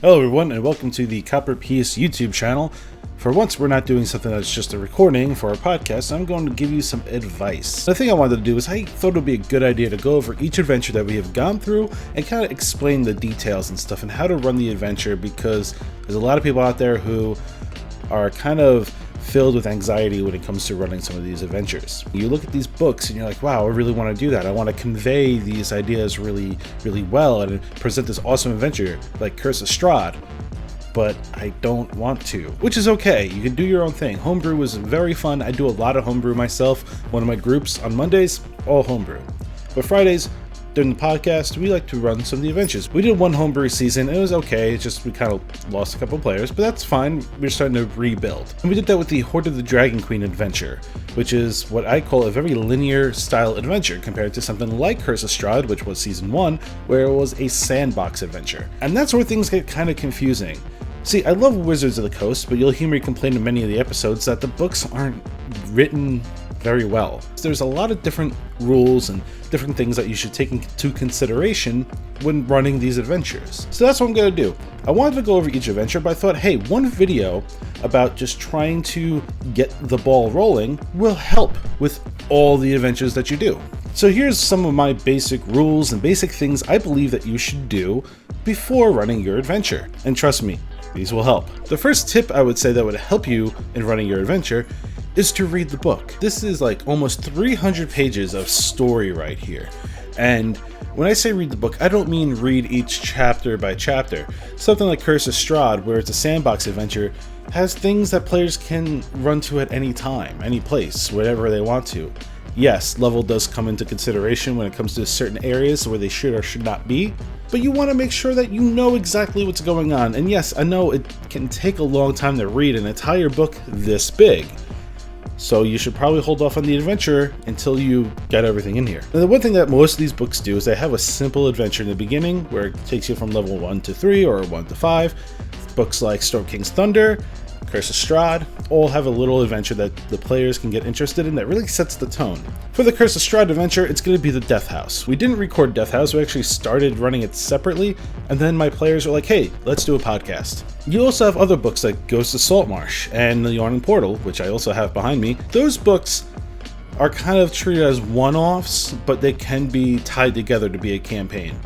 Hello everyone, and welcome to the Copper Piece YouTube channel. For once, we're not doing something that's just a recording for our podcast. I'm going to give you some advice. The thing I wanted to do is I thought it would be a good idea to go over each adventure that we have gone through and kind of explain the details and stuff and how to run the adventure, because there's a lot of people out there who are kind of filled with anxiety when it comes to running some of these adventures. You look at these books and you're like, wow, I really want to do that. I want to convey these ideas really well and present this awesome adventure like Curse of Strahd, but I don't want to, which is okay. You can do your own thing. Homebrew was very fun. I do a lot of homebrew myself. One of my groups on Mondays, all homebrew. But Fridays, during the podcast, we like to run some of the adventures. We did one homebrew season, and it was okay. It's just we kind of lost a couple players, but that's fine. We're starting to rebuild. And we did that with the Hoard of the Dragon Queen adventure, which is what I call a very linear style adventure compared to something like Curse of Strahd, which was season 1, where it was a sandbox adventure. And that's where things get kind of confusing. See, I love Wizards of the Coast, but you'll hear me complain in many of the episodes that the books aren't written very well. There's a lot of different rules and different things that you should take into consideration when running these adventures. So that's what I'm going to do. I wanted to go over each adventure, but I thought, hey, one video about just trying to get the ball rolling will help with all the adventures that you do. So here's some of my basic rules and basic things I believe that you should do before running your adventure. And trust me, these will help. The first tip I would say that would help you in running your adventure is to read the book. This is like almost 300 pages of story right here. And when I say read the book, I don't mean read each chapter by chapter. Something like Curse of Strahd, where it's a sandbox adventure, has things that players can run to at any time, any place, wherever they want to. Yes, level does come into consideration when it comes to certain areas where they should or should not be, but you want to make sure that you know exactly what's going on. And yes, I know it can take a long time to read an entire book this big, so you should probably hold off on the adventure until you get everything in here. Now, the one thing that most of these books do is they have a simple adventure in the beginning where it takes you from level 1 to 3 or 1 to 5. Books like Storm King's Thunder, Curse of Strahd, all have a little adventure that the players can get interested in that really sets the tone. For the Curse of Strahd adventure, it's going to be the Death House. We didn't record Death House, we actually started running it separately, and then my players were like, hey, let's do a podcast. You also have other books like Ghost of Saltmarsh and The Yawning Portal, which I also have behind me. Those books are kind of treated as one-offs, but they can be tied together to be a campaign.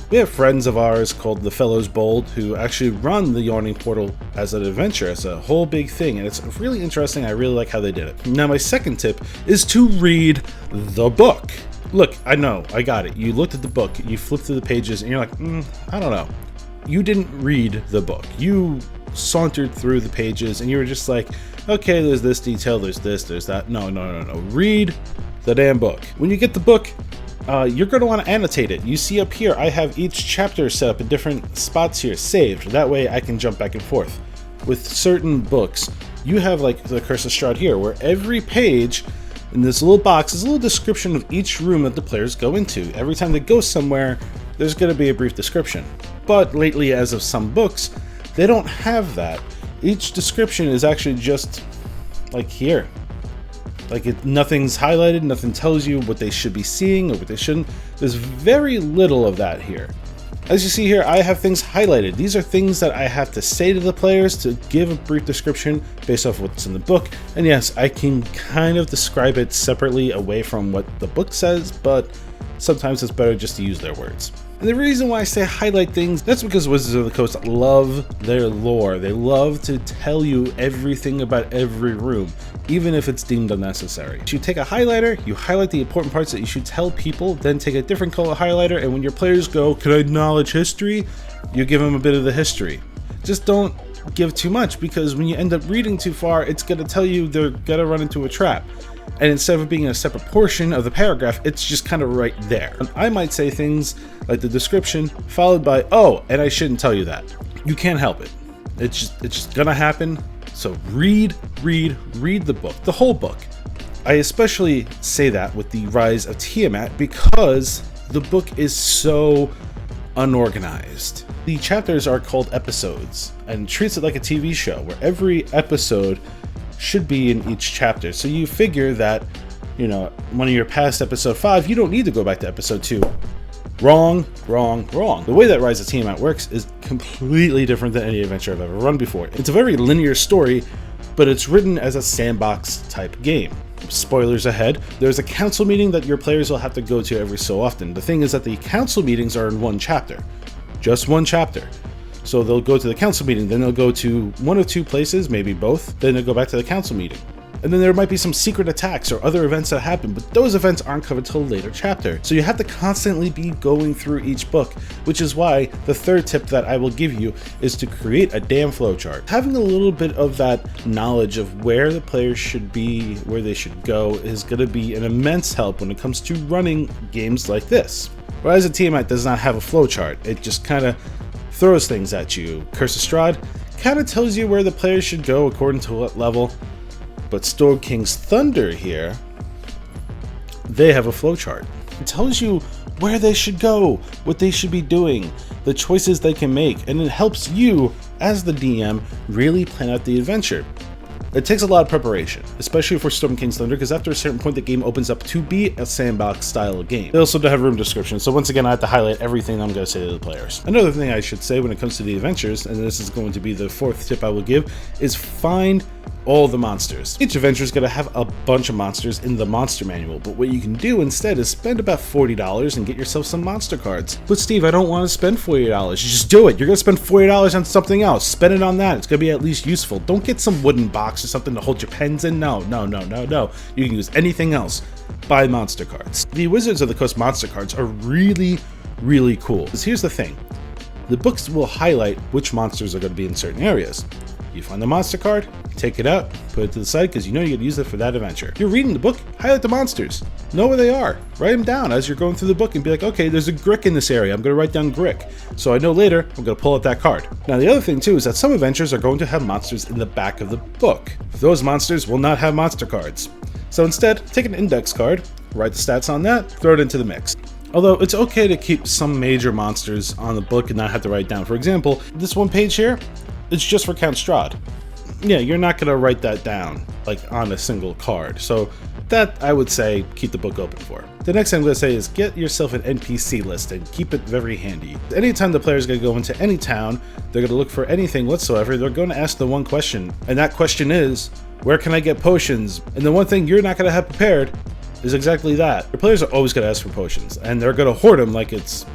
We have friends of ours called the Fellows Bold who actually run the Yawning Portal as an adventure, as a whole big thing, and it's really interesting. I really like how they did it. Now, my second tip is to read the book. Look, I know, I got it. You looked at the book, you flipped through the pages, and you're like, I don't know. You didn't read the book. You sauntered through the pages, and you were just like, okay, there's this detail, there's this, there's that. No. Read the damn book. When you get the book, you're going to want to annotate it. You see up here, I have each chapter set up in different spots here, saved. That way I can jump back and forth. With certain books, you have like the Curse of Strahd here, where every page in this little box is a little description of each room that the players go into. Every time they go somewhere, there's going to be a brief description. But lately, as of some books, they don't have that. Each description is actually just like here. Like nothing's highlighted, nothing tells you what they should be seeing or what they shouldn't. There's very little of that here. As you see here, I have things highlighted. These are things that I have to say to the players to give a brief description based off what's in the book. And yes, I can kind of describe it separately away from what the book says, but sometimes it's better just to use their words. And the reason why I say highlight things, that's because Wizards of the Coast love their lore. They love to tell you everything about every room, even if it's deemed unnecessary. You take a highlighter, you highlight the important parts that you should tell people, then take a different color highlighter, and when your players go, can I acknowledge history? You give them a bit of the history. Just don't give too much, because when you end up reading too far, it's going to tell you they're going to run into a trap. And instead of being a separate portion of the paragraph, it's just kind of right there. And I might say things like the description followed by, oh, and I shouldn't tell you that. You can't help it. It's just gonna happen. So read the book, the whole book. I especially say that with the Rise of Tiamat because the book is so unorganized. The chapters are called episodes and treats it like a TV show where every episode should be in each chapter. So you figure that, one of your past episode 5, you don't need to go back to episode 2. Wrong, wrong, wrong. The way that Rise of Tiamat works is completely different than any adventure I've ever run before. It's a very linear story, but it's written as a sandbox type game. Spoilers ahead, there's a council meeting that your players will have to go to every so often. The thing is that the council meetings are in one chapter. Just one chapter. So they'll go to the council meeting, then they'll go to one of two places, maybe both, then they'll go back to the council meeting. And then there might be some secret attacks or other events that happen, but those events aren't covered till a later chapter. So you have to constantly be going through each book, which is why the third tip that I will give you is to create a damn flowchart. Having a little bit of that knowledge of where the players should be, where they should go, is going to be an immense help when it comes to running games like this. Rise of Tiamat does not have a flowchart. It just kind of throws things at you. Curse of Strahd kind of tells you where the players should go according to what level. But Storm King's Thunder here, they have a flowchart. It tells you where they should go, what they should be doing, the choices they can make, and it helps you, as the DM, really plan out the adventure. It takes a lot of preparation, especially for Storm King's Thunder, because after a certain point the game opens up to be a sandbox style of game. They also do have room descriptions, so once again I have to highlight everything I'm going to say to the players. Another thing I should say when it comes to the adventures, and this is going to be the fourth tip I will give, is find all the monsters. Each adventure is going to have a bunch of monsters in the monster manual, but what you can do instead is spend about $40 and get yourself some monster cards. But Steve, I don't want to spend $40. You just do it. You're going to spend $40 on something else. Spend it on that. It's going to be at least useful. Don't get some wooden box or something to hold your pens in. No. You can use anything else. Buy monster cards. The Wizards of the Coast monster cards are really, really cool. Because here's the thing. The books will highlight which monsters are going to be in certain areas. You find the monster card, take it out, put it to the side because you know you're going to use it for that adventure. You're reading the book, highlight the monsters. Know where they are. Write them down as you're going through the book and be like, okay, there's a Grick in this area. I'm going to write down Grick. So I know later I'm going to pull out that card. Now the other thing too is that some adventures are going to have monsters in the back of the book. Those monsters will not have monster cards. So instead, take an index card, write the stats on that, throw it into the mix. Although it's okay to keep some major monsters on the book and not have to write down. For example, this one page here, it's just for Count Strahd. Yeah, you're not going to write that down like on a single card. So that I would say keep the book open for. The next thing I'm going to say is get yourself an NPC list and keep it very handy. Anytime the player is going to go into any town, they're going to look for anything whatsoever, they're going to ask the one question. And that question is, where can I get potions? And the one thing you're not going to have prepared is exactly that. Your players are always going to ask for potions, and they're going to hoard them like it's,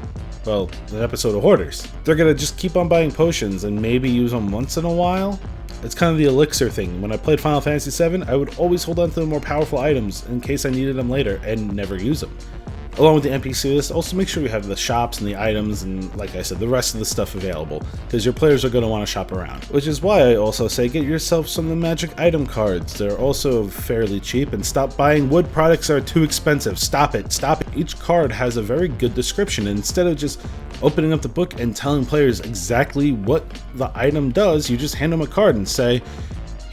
well, an episode of Hoarders. They're going to just keep on buying potions and maybe use them once in a while. It's kind of the elixir thing. When I played Final Fantasy VII, I would always hold on to the more powerful items in case I needed them later and never use them. Along with the NPC list, also make sure you have the shops and the items and, like I said, the rest of the stuff available, because your players are going to want to shop around. Which is why I also say get yourself some of the magic item cards. They're also fairly cheap, and stop buying wood products that are too expensive. Stop it. Each card has a very good description, and instead of just opening up the book and telling players exactly what the item does, you just hand them a card and say,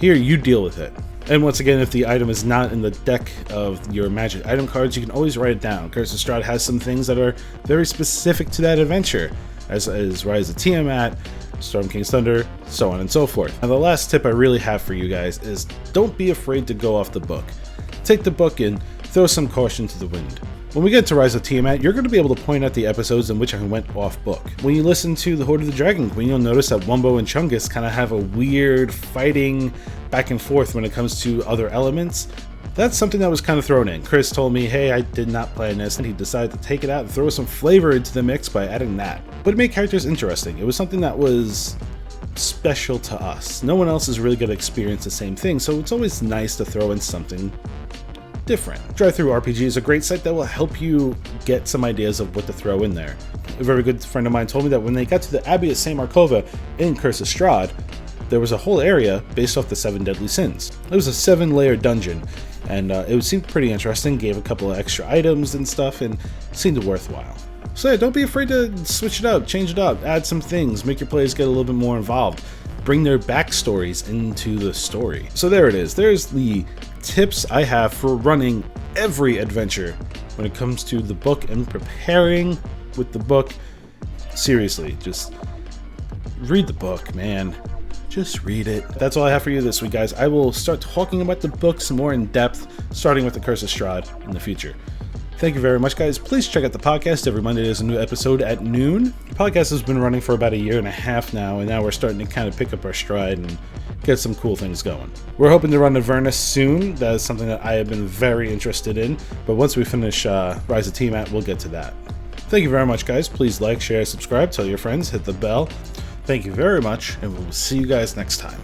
here, you deal with it. And once again, if the item is not in the deck of your magic item cards, you can always write it down. Curse of Strahd has some things that are very specific to that adventure, as is Rise of Tiamat, Storm King's Thunder, so on and so forth. Now the last tip I really have for you guys is don't be afraid to go off the book. Take the book and throw some caution to the wind. When we get to Rise of Tiamat, you're going to be able to point out the episodes in which I went off book. When you listen to The Hoard of the Dragon Queen, you'll notice that Wumbo and Chungus kind of have a weird fighting back and forth when it comes to other elements. That's something that was kind of thrown in. Chris told me, hey, I did not plan this, and he decided to take it out and throw some flavor into the mix by adding that. But it made characters interesting. It was something that was special to us. No one else is really going to experience the same thing, so it's always nice to throw in something different. DriveThruRPG is a great site that will help you get some ideas of what to throw in there. A very good friend of mine told me that when they got to the Abbey of St. Markova in Curse of Strahd, there was a whole area based off the 7 Deadly Sins. It was a 7-layer dungeon, and it seemed pretty interesting, gave a couple of extra items and stuff, and seemed worthwhile. So yeah, don't be afraid to switch it up, change it up, add some things, make your players get a little bit more involved, bring their backstories into the story. So there it is. There's the tips I have for running every adventure when it comes to the book and preparing with the book. Seriously, just read the book, man. Just read it. That's all I have for you this week, guys. I will start talking about the books more in depth, starting with the Curse of Strahd in the future. Thank you very much, guys. Please check out the podcast. Every Monday there's a new episode at noon. The podcast has been running for about 1.5 years now, and now we're starting to kind of pick up our stride and get some cool things going. We're hoping to run Avernus soon. That is something that I have been very interested in, but once we finish Rise of Tiamat, we'll get to that. Thank you very much, guys. Please like, share, subscribe, tell your friends, hit the bell. Thank you very much, and we'll see you guys next time.